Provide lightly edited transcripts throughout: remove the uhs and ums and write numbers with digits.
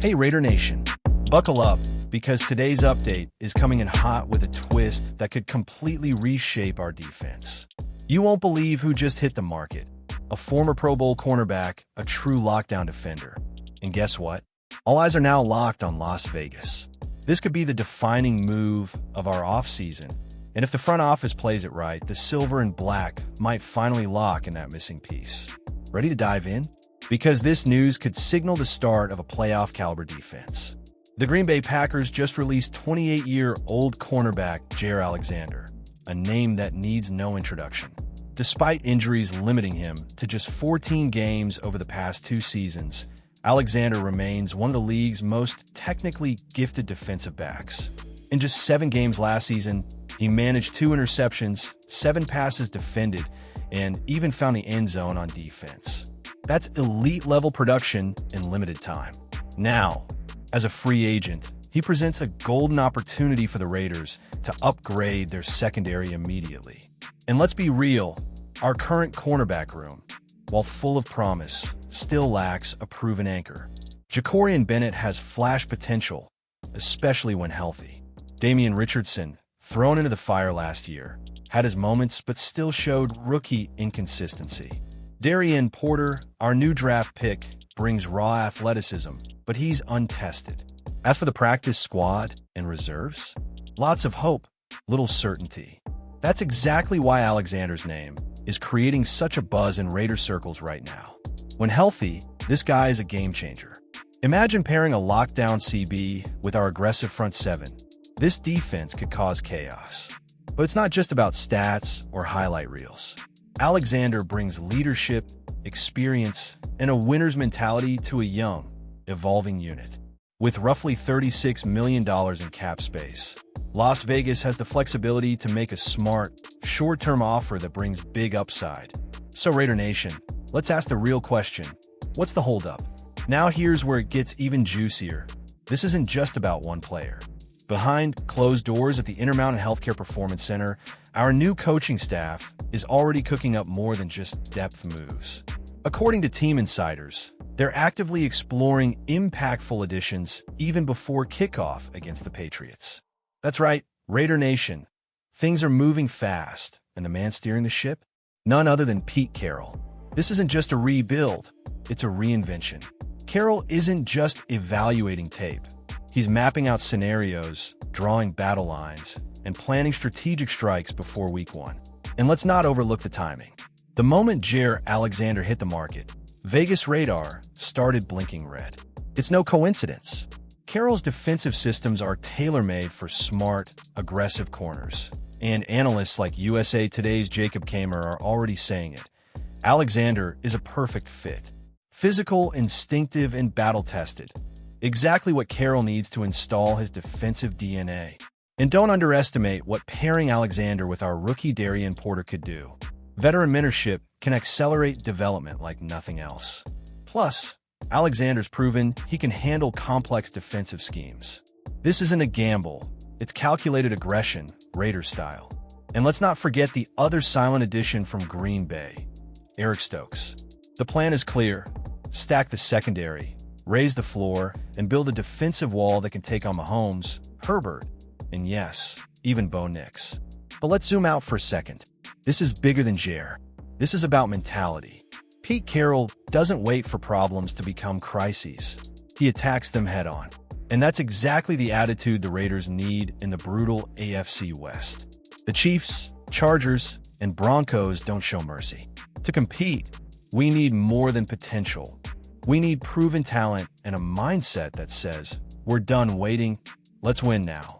Hey Raider Nation, buckle up because today's update is coming in hot with a twist that could completely reshape our defense. You won't believe who just hit the market. A former Pro Bowl cornerback, a true lockdown defender. And guess what? All eyes are now locked on Las Vegas. This could be the defining move of our offseason. And if the front office plays it right, the silver and black might finally lock in that missing piece. Ready to dive in? Because this news could signal the start of a playoff-caliber defense. The Green Bay Packers just released 28-year-old cornerback Jaire Alexander, a name that needs no introduction. Despite injuries limiting him to just 14 games over the past 2 seasons, Alexander remains one of the league's most technically gifted defensive backs. In just 7 games last season, he managed 2 interceptions, 7 passes defended, and even found the end zone on defense. That's elite-level production in limited time. Now, as a free agent, he presents a golden opportunity for the Raiders to upgrade their secondary immediately. And let's be real, our current cornerback room, while full of promise, still lacks a proven anchor. Ja'Cory Bennett has flash potential, especially when healthy. Damian Richardson, thrown into the fire last year, had his moments but still showed rookie inconsistency. Darian Porter, our new draft pick, brings raw athleticism, but he's untested. As for the practice squad and reserves, lots of hope, little certainty. That's exactly why Alexander's name is creating such a buzz in Raider circles right now. When healthy, this guy is a game changer. Imagine pairing a lockdown CB with our aggressive front 7. This defense could cause chaos. But it's not just about stats or highlight reels. Alexander brings leadership, experience, and a winner's mentality to a young, evolving unit. With roughly $36 million in cap space, Las Vegas has the flexibility to make a smart, short-term offer that brings big upside. So Raider Nation, let's ask the real question. What's the holdup? Now here's where it gets even juicier. This isn't just about one player. Behind closed doors at the Intermountain Healthcare Performance Center, our new coaching staff is already cooking up more than just depth moves. According to team insiders, they're actively exploring impactful additions even before kickoff against the Patriots. That's right, Raider Nation. Things are moving fast, and the man steering the ship? None other than Pete Carroll. This isn't just a rebuild, it's a reinvention. Carroll isn't just evaluating tape. He's mapping out scenarios, drawing battle lines, and planning strategic strikes before week 1. And let's not overlook the timing. The moment Jaire Alexander hit the market, Vegas radar started blinking red. It's no coincidence. Carroll's defensive systems are tailor-made for smart, aggressive corners. And analysts like USA Today's Jacob Kamer are already saying it. Alexander is a perfect fit. Physical, instinctive, and battle-tested. Exactly what Carroll needs to install his defensive DNA. And don't underestimate what pairing Alexander with our rookie Darian Porter could do. Veteran mentorship can accelerate development like nothing else. Plus, Alexander's proven he can handle complex defensive schemes. This isn't a gamble. It's calculated aggression, Raider style. And let's not forget the other silent addition from Green Bay, Eric Stokes. The plan is clear. Stack the secondary, raise the floor, and build a defensive wall that can take on Mahomes, Herbert, and yes, even Bo Nix. But let's zoom out for a second. This is bigger than Jaire. This is about mentality. Pete Carroll doesn't wait for problems to become crises. He attacks them head-on. And that's exactly the attitude the Raiders need in the brutal AFC West. The Chiefs, Chargers, and Broncos don't show mercy. To compete, we need more than potential. We need proven talent and a mindset that says, we're done waiting, let's win now.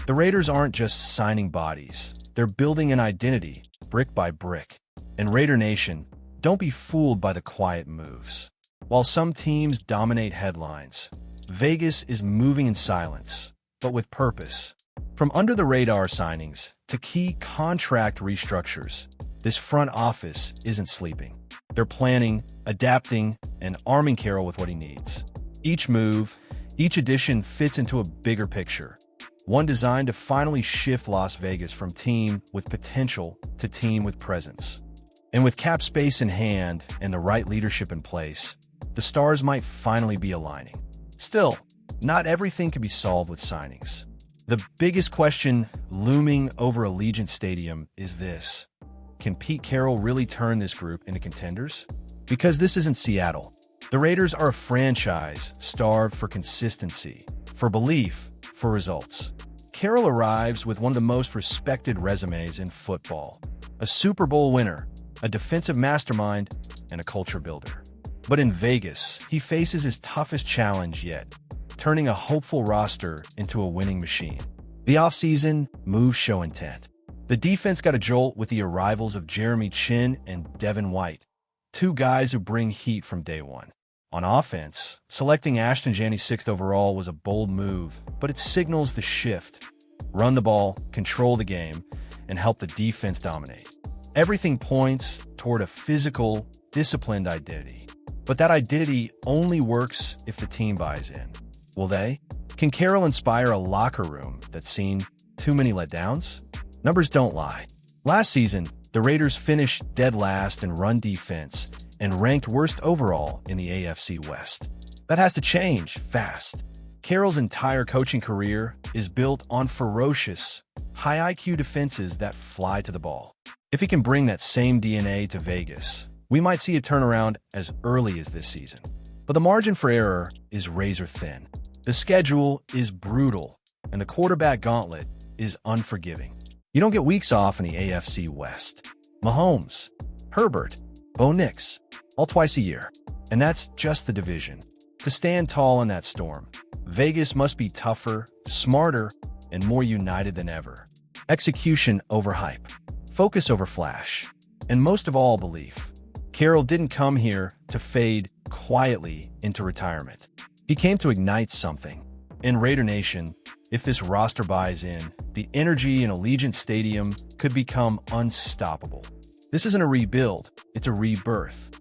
The Raiders aren't just signing bodies. They're building an identity, brick by brick. And Raider Nation, don't be fooled by the quiet moves. While some teams dominate headlines, Vegas is moving in silence, but with purpose. From under-the-radar signings to key contract restructures, this front office isn't sleeping. They're planning, adapting, and arming Carroll with what he needs. Each move, each addition fits into a bigger picture, one designed to finally shift Las Vegas from team with potential to team with presence. And with cap space in hand and the right leadership in place, the stars might finally be aligning. Still, not everything can be solved with signings. The biggest question looming over Allegiant Stadium is this: can Pete Carroll really turn this group into contenders? Because this isn't Seattle. The Raiders are a franchise starved for consistency, for belief, for results. Carroll arrives with one of the most respected resumes in football: a Super Bowl winner, a defensive mastermind, and a culture builder. But in Vegas, he faces his toughest challenge yet: turning a hopeful roster into a winning machine. The offseason moves show intent. The defense got a jolt with the arrivals of Jeremy Chin and Devin White, two guys who bring heat from day one. On offense, selecting Ashton Janney 6th overall was a bold move, but it signals the shift: run the ball, control the game, and help the defense dominate. Everything points toward a physical, disciplined identity. But that identity only works if the team buys in. Will they? Can Carroll inspire a locker room that's seen too many letdowns? Numbers don't lie. Last season, the Raiders finished dead last in run defense and ranked worst overall in the AFC West. That has to change fast. Carroll's entire coaching career is built on ferocious, high IQ defenses that fly to the ball. If he can bring that same DNA to Vegas, we might see a turnaround as early as this season. But the margin for error is razor thin. The schedule is brutal, and the quarterback gauntlet is unforgiving. You don't get weeks off in the AFC West. Mahomes, Herbert, Bo Nix, all twice a year. And that's just the division. To stand tall in that storm, Vegas must be tougher, smarter, and more united than ever. Execution over hype, focus over flash, and most of all, belief. Carroll didn't come here to fade quietly into retirement. He came to ignite something. In Raider Nation, if this roster buys in, the energy in Allegiant Stadium could become unstoppable. This isn't a rebuild, it's a rebirth.